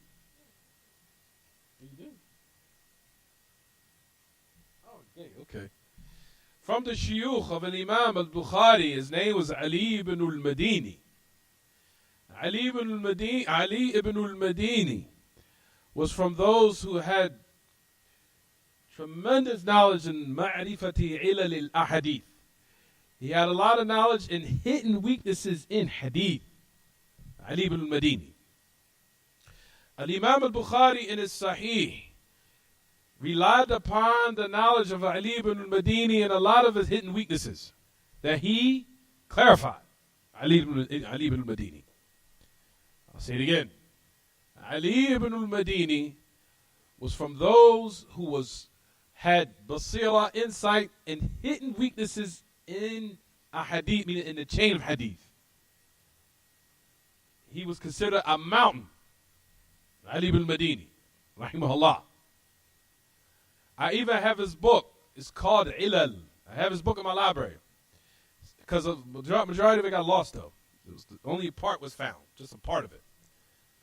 You did? Oh, okay. From the shuyukh of an Imam al-Bukhari, his name was Ali ibn al-Madini. Ali ibn al-Madini was from those who had tremendous knowledge in ma'rifati ilal al-ahadith. He had a lot of knowledge in hidden weaknesses in hadith. Ali ibn al-Madini. Al-Imam al-Bukhari in his Sahih relied upon the knowledge of Ali ibn al-Madini and a lot of his hidden weaknesses that he clarified. Ali ibn al-Madini. I'll say it again. Ali ibn al-Madini was from those who had basira, insight, in hidden weaknesses in a hadith, meaning in the chain of hadith. He was considered a mountain. Ali ibn al-Madini, rahimahullah. I even have his book. It's called Ilal. I have his book in my library. Because the majority of it got lost, though. Only a part was found, just a part of it.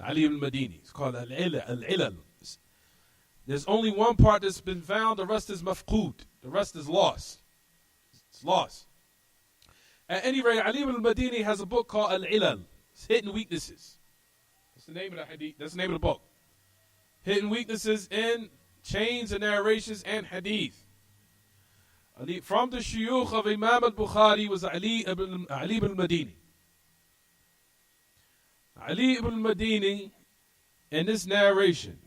Ali ibn al-Madini. It's called Al-Ilal. There's only one part that's been found. The rest is mafqood. The rest is lost. It's lost. At any rate, Ali ibn al-Madini has a book called Al-Ilal. It's Hidden Weaknesses. That's the name of the hadith. That's the name of the book. Hidden Weaknesses in chains and narrations and hadith. From the shuyukh of Imam al-Bukhari was Ali ibn al-Madini. Ali ibn al-Madini, in this narration,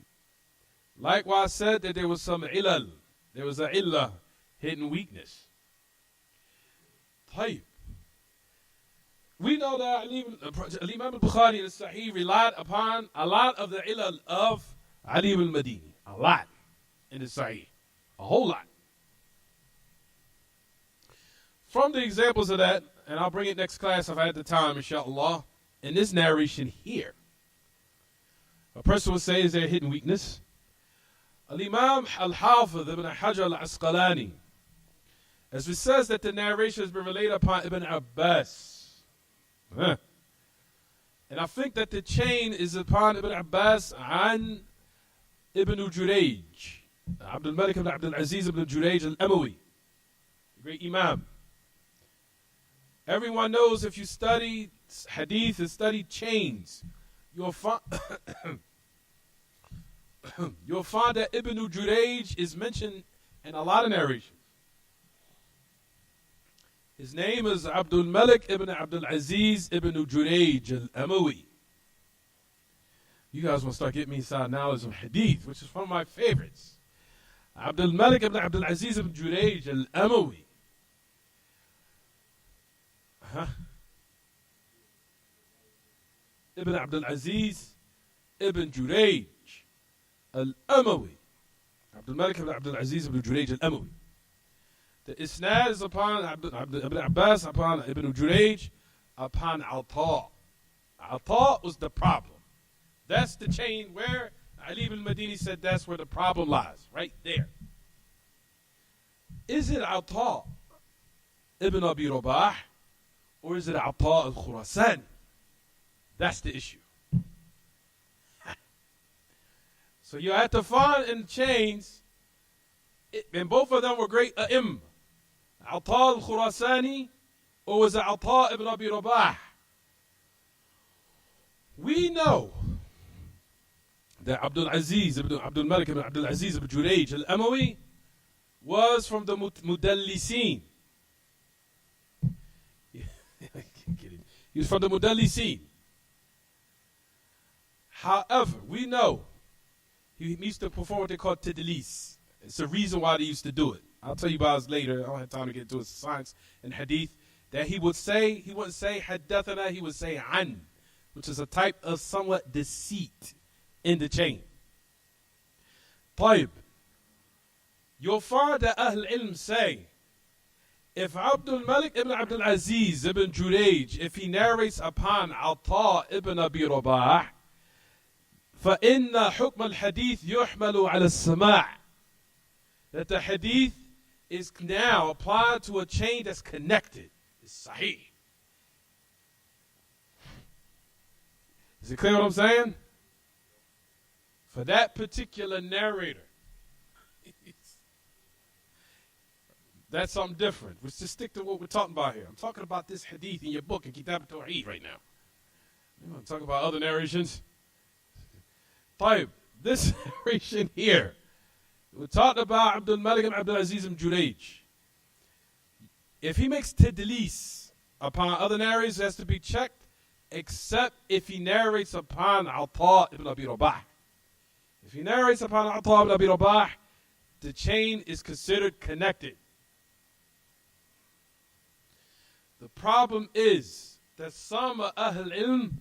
likewise said that there was some ilal, there was a illah, hidden weakness. Tayyib. We know that Imam al-Bukhari and Sahih relied upon a lot of the ilal of Ali ibn al-Madini. A lot in the Sahih. A whole lot. From the examples of that, and I'll bring it next class if I had the time, inshallah, in this narration here, a person would say, is there a hidden weakness? Al-Imam al-Hafiz ibn Hajar al-Asqalani, as it says that the narration has been related upon Ibn Abbas. And I think that the chain is upon Ibn Abbas an Ibn Jurayj, Abdul Malik ibn Abdul Aziz ibn Jurayj al-Amawi, the great Imam. Everyone knows if you study hadith and study chains, you'll find that Ibn Jurayj is mentioned in a lot of narrations. His name is Abdul Malik ibn Abdul Aziz ibn Jurayj al-Amawi. You guys want to start getting me inside knowledge of hadith, which is one of my favorites. Abdul Malik ibn Abdul Aziz ibn Jurayj al-Amawi. Ibn Abdul Aziz ibn Jurayj al-Amawi. Abdul Malik ibn Abdul Aziz ibn Jurayj al-Amawi. The isnad is upon Ibn Abbas, upon Ibn Jurayj, upon Ata. Ata was the problem. That's the chain where Ali ibn Madini said that's where the problem lies, right there. Is it Ata ibn Abi Rabah, or is it Ata al-Khurasani? That's the issue. So you have to find in chains, and both of them were great a'im. Ata al-Khurasani, or was it Ata ibn Abi Rabah? We know that Abdul Malik ibn Abdul Aziz ibn Jurayj al-Amawi was from the Mudallisin. He was from the Mudallisin. However, we know he used to perform what they call tadlis. It's the reason why they used to do it. I'll tell you about this later. I don't have time to get into it. Science and hadith. That he wouldn't say haddathana, he would say an, which is a type of somewhat deceit in the chain. طيب. You'll find that Ahl Ilm say, if Abdul Malik ibn Abdul Aziz ibn Jurayj, if he narrates upon Ata ibn Abi Rabah, فإن حكم الحديث يحمل على السماع, that the hadith is now applied to a chain that's connected. It's sahih. Is it clear what I'm saying? For that particular narrator, that's something different. Let's just stick to what we're talking about here. I'm talking about this hadith in your book, in kitaab-attawheed right now. I'm going to talk about other narrations. طيب, this narration here, we're talking about Abdul Malik ibn Abdul Aziz ibn Jurayj. If he makes tadlis upon other narrators, it has to be checked, except if he narrates upon Ata ibn Abi Rabah. If he narrates upon Ata ibn Abi Rabah, the chain is considered connected. The problem is that some Ahl Ilm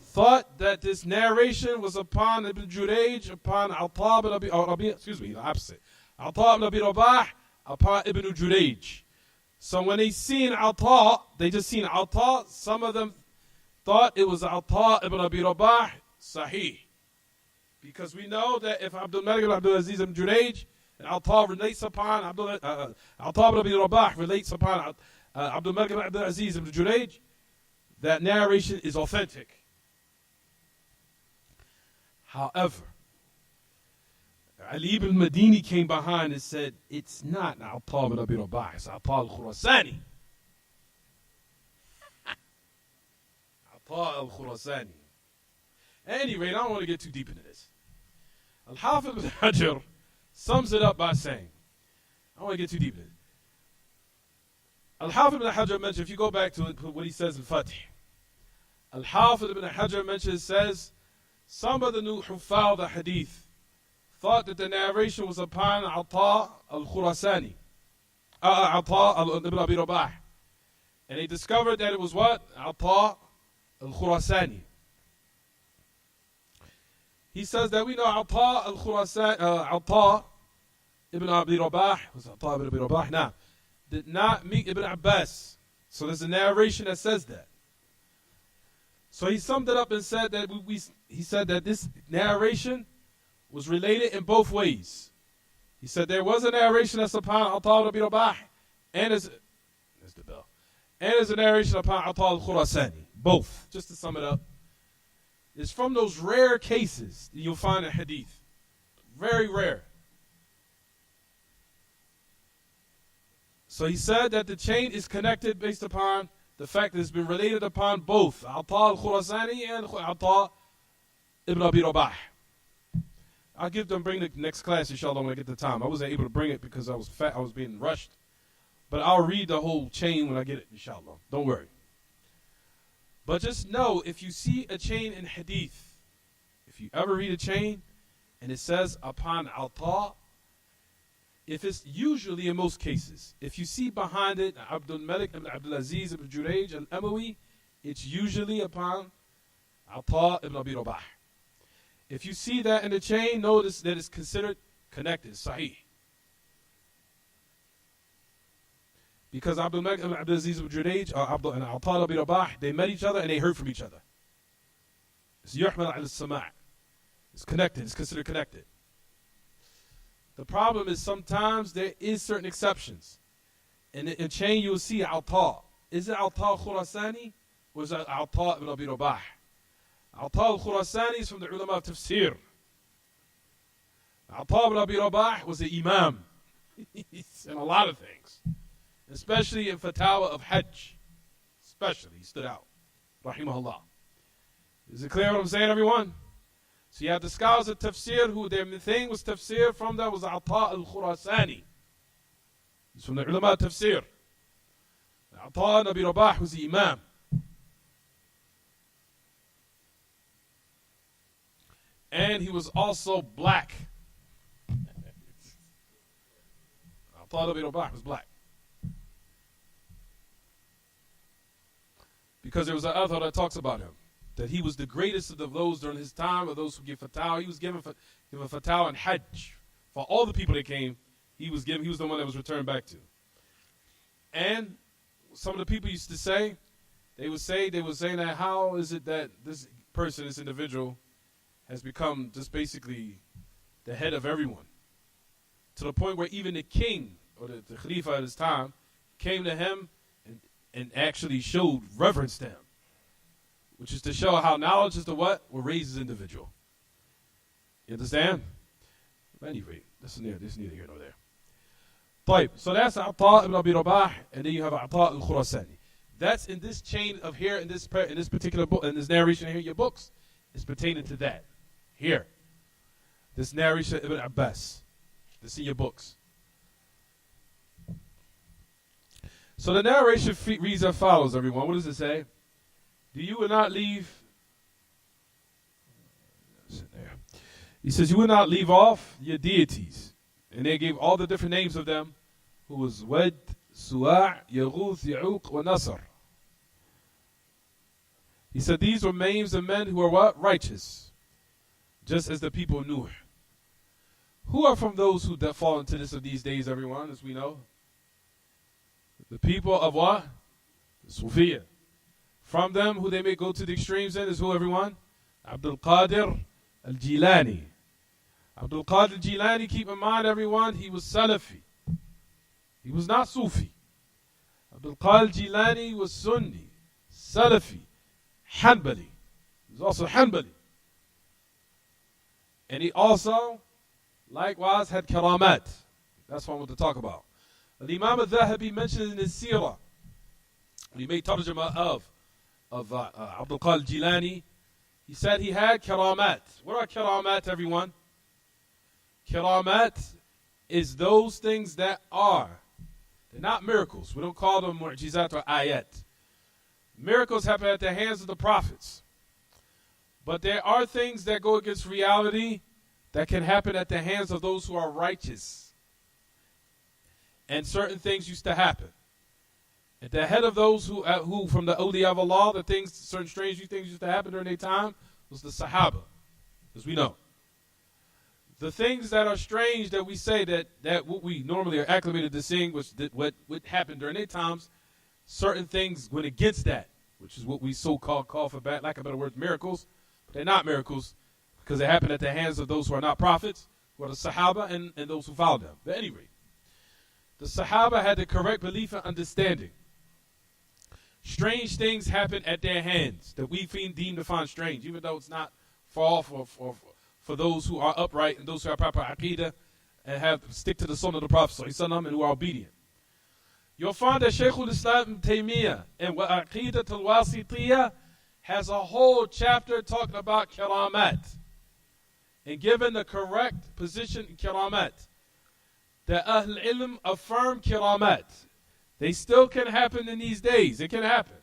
thought that this narration was upon Ibn Jurayj, upon Ata ibn Abi Rabah, the opposite. Ata ibn Abi Rabah, upon Ibn Jurayj. So when they seen Ata, they just seen Ata. Some of them thought it was Ata ibn Abi Rabah, sahih. Because we know that if Abdul Malik ibn Abdul Aziz ibn Jurayj, and Ata relates upon Ata ibn Abi Rabah relates upon Abdul Malik ibn Abdul Aziz ibn Jurayj, that narration is authentic. However, Ali ibn Madini came behind and said, it's not Ata ibn Abi Rabah, it's Ata al-Khurasani. Ata al-Khurasani. At any rate, I don't want to get too deep into this. Al-Hafidh ibn Hajar sums it up by saying, I don't want to get too deep into it. Al-Hafidh ibn Hajar mentioned, if you go back to what he says in Fatih, Al-Hafidh ibn Hajar mentions, says, some of the new Huffaz the Hadith thought that the narration was upon Ata al-Khurasani, Ata ibn Abi Rabah. And they discovered that it was what? Ata al-Khurasani. He says that we know Ata al-Khurasani, Ata ibn Abi Rabah, was Ata ibn Abi Rabah now, did not meet Ibn Abbas. So there's a narration that says that. So he summed it up and said that he said that this narration was related in both ways. He said there was a narration that's upon Ata ibn Abi Rabah, and there's the bell, and there's a narration upon Ata al-Khurasani. Both, just to sum it up. is from those rare cases that you'll find in hadith. Very rare. So he said that the chain is connected based upon the fact that it's been related upon both Ata al-Khurasani and Ata ibn Abi Rabah. I'll bring the next class, inshallah, when I get the time. I wasn't able to bring it because I was fat, I was being rushed. But I'll read the whole chain when I get it, inshallah. Don't worry. But just know, if you see a chain in hadith, if you ever read a chain and it says upon Ata, if it's usually in most cases, if you see behind it Abdul Malik ibn Abdul Aziz ibn Jurayj al-Amawi, it's usually upon Ata ibn Abi Rabah. If you see that in the chain, notice that it's considered connected, sahih. Because Abdul Malik ibn Abdul Aziz ibn Jurayj and Ata ibn Abi Rabah, they met each other and they heard from each other. It's yuhmal al-sama'. It's connected, it's considered connected. The problem is sometimes there is certain exceptions. In the chain you will see Ata. Is it Ata al-Khurasani or is it Ata ibn Abi Rabah? Ata al-Khurasani is from the ulama of tafsir. Ata ibn Abi Rabah was an imam in a lot of things, especially in fatawa of Hajj. Especially, he stood out. Rahimahullah. Is it clear what I'm saying, everyone? So you have the scholars of tafsir who their thing was tafsir, from that was Ata al-Khurasani. He's from the ulama of tafsir. Ata ibn Abi Rabah was the imam. And he was also black. Ata ibn Abi Rabah was black. Because there was an author that talks about him, that he was the greatest of those during his time, of those who give fatwa. He was given fatwa in Hajj. For all the people that came, he was the one that was returned back to. And some of the people used to say, they were saying that how is it that this person, this individual, has become just basically the head of everyone, to the point where even the king or the Khalifa at his time came to him and actually showed reverence to him, which is to show how knowledge is the what raises individual. You understand? At any rate, this is neither here nor there. طيب, so that's Ata ibn Abi Rabah, and then you have Ata al-Khurasani. That's in this chain of here, in this particular book, in this narration here, your books, is pertaining to that. Here, this narration Ibn Abbas, this in your books. So the narration reads as follows, everyone. What does it say? Do you will not leave? He says, you will not leave off your deities. And they gave all the different names of them, who was Wed, Suwa', Yaghuth, Ya'uq, wa Nasr. He said, these were names of men who are what? Righteous. Just as the people of Nuh. Who are from those who fall into this of these days, everyone, as we know? The people of what? The Sufiya. From them, who they may go to the extremes in, is who, everyone? Abdul Qadir al-Jilani. Abdul Qadir al-Jilani, keep in mind, everyone, he was Salafi. He was not Sufi. Abdul Qadir al-Jilani was Sunni, Salafi, Hanbali. He was also Hanbali. And he also, likewise, had karamat. That's what I want to talk about. Al-Imam al-Dhahabi mentioned in his seerah, he made tarjama of Abdul Qadir al-Jilani. He said he had karamat. What are karamat, everyone? Karamat is those things that they're not miracles. We don't call them mu'jizat or ayat. Miracles happen at the hands of the prophets. But there are things that go against reality that can happen at the hands of those who are righteous. And certain things used to happen. At the head of those who from the awliya of Allah, certain strange things used to happen during their time, was the Sahaba, as we know. The things that are strange that we say that what we normally are acclimated to seeing, what happened during their times, certain things went against that, which is what we so-called call for bad, lack of better words, miracles. But they're not miracles because they happen at the hands of those who are not prophets, who are the Sahaba and those who followed them. But at any rate, the Sahaba had the correct belief and understanding. Strange things happen at their hands that we deem to find strange, even though it's not far off for those who are upright and those who have proper aqidah and stick to the sunnah of the Prophet and who are obedient. You'll find that Shaykh al-Islam Ibn Taymiyyah in Aqidat al-Wasitiyah has a whole chapter talking about karamat and given the correct position in karamat. The Ahl Ilm affirm karamat. They still can happen in these days. It can happen.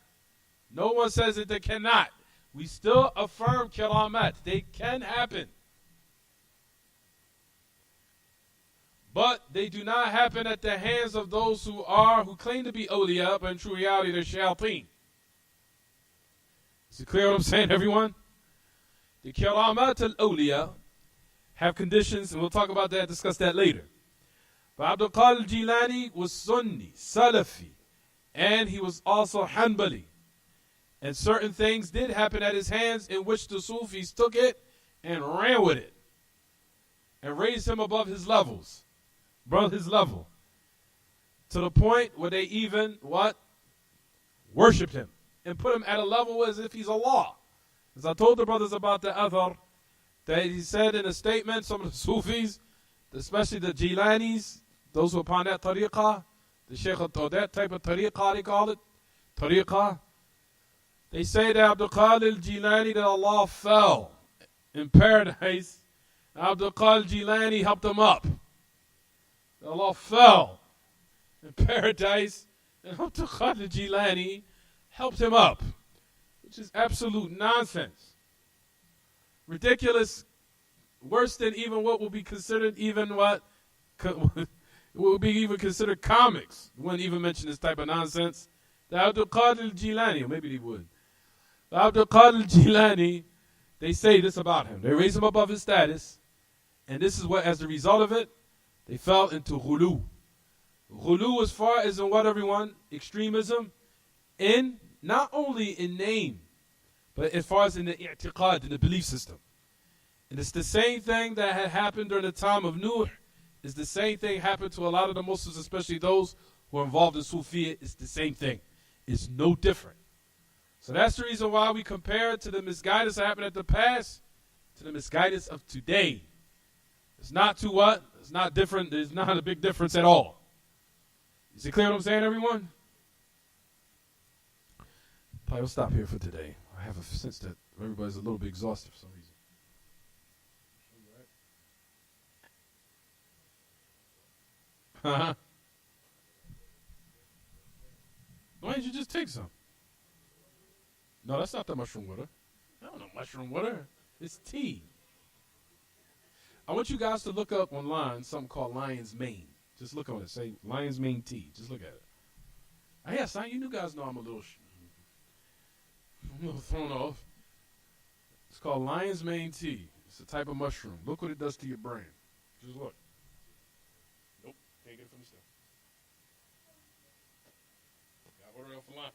No one says that they cannot. We still affirm karamat. They can happen. But they do not happen at the hands of those who claim to be awliya, but in true reality they're shayateen. Is it clear what I'm saying, everyone? The karamat al-awliya have conditions, and we'll talk about that, discuss that later. But Abdul Qadir al-Jilani was Sunni, Salafi, and he was also Hanbali. And certain things did happen at his hands in which the Sufis took it and ran with it and raised him above his level, to the point where they even, worshipped him and put him at a level as if he's Allah. As I told the brothers about the Athar, that he said in a statement, some of the Sufis, especially the Jilanis, those who are upon that tariqah, the Shaykh or that type of tariqah they call it, tariqah, they say that Abdul Qadir al-Jilani, that Allah fell in paradise. Abdul Qadir al-Jilani helped him up. Allah fell in paradise, and Abdul Qadir al-Jilani helped him up, which is absolute nonsense. Ridiculous, worse than even what will be considered would be even considered comics. You wouldn't even mention this type of nonsense. The Abdul Qadir al-Jilani, or maybe they would. The Abdul Qadir al-Jilani, they say this about him. They raise him above his status, and this is what, as a result of it, they fell into ghulu. Ghulu as far as in what, everyone? Extremism, in not only in name, but as far as in the i'tiqad, in the belief system. And it's the same thing that had happened during the time of Nuh. It's the same thing happened to a lot of the Muslims, especially those who are involved in Sufiya. It's the same thing. It's no different. So that's the reason why we compare it to the misguidance that happened at the past to the misguidance of today. It's not too what? It's not different. There's not a big difference at all. Is it clear what I'm saying, everyone? Probably will stop here for today. I have a sense that everybody's a little bit exhausted for some reason. Why didn't you just take some? No, that's not the mushroom water. I don't know mushroom water. It's tea. I want you guys to look up online something called lion's mane. Just look on it. Say lion's mane tea. Just look at it. Yeah, son, you guys know I'm a little thrown off. It's called lion's mane tea. It's a type of mushroom. Look what it does to your brain. Just look. Nope, can't get it from the stuff. Got order off the line.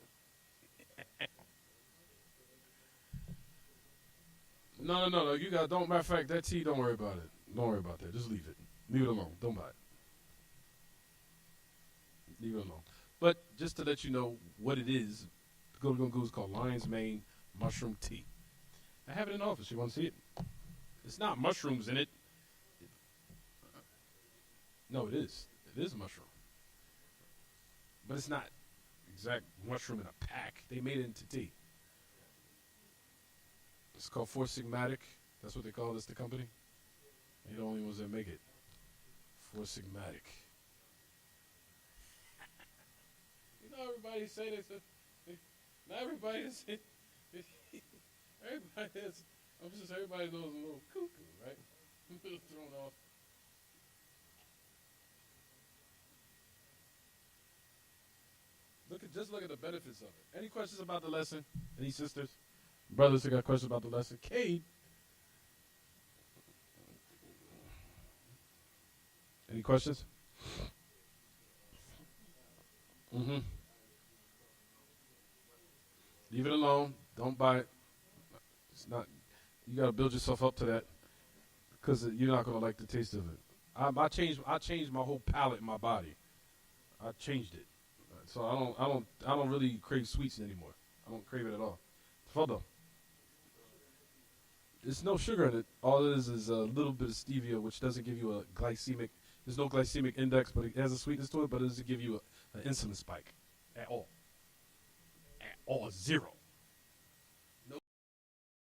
No. You got don't. Matter of fact, that tea. Don't worry about it. Don't worry about that. Just leave it. Leave it alone. Don't buy it. Leave it alone. But just to let you know what it is, the Golden Goose called Lion's Mane Mushroom Tea. I have it in the office. You want to see it? It's not mushrooms in it. No, it is. It is a mushroom. But it's not exact mushroom in a pack. They made it into tea. It's called Four Sigmatic. That's what they call this, the company. They're the only ones that make it. Four Sigmatic. You know, everybody say this. Not everybody is. Everybody knows a little cuckoo, right? A little thrown off. Just look at the benefits of it. Any questions about the lesson? Any sisters? Brothers who got questions about the lesson? Cade? Any questions? Mm-hmm. Leave it alone. Don't buy it. It's not. You got to build yourself up to that because you're not going to like the taste of it. I changed my whole palate in my body. I changed it. So I don't really crave sweets anymore. I don't crave it at all. Tafadal. There's no sugar in it. All it is a little bit of stevia, which doesn't give you a glycemic. There's no glycemic index, but it has a sweetness to it. But it doesn't give you an insulin spike at all. At all, zero.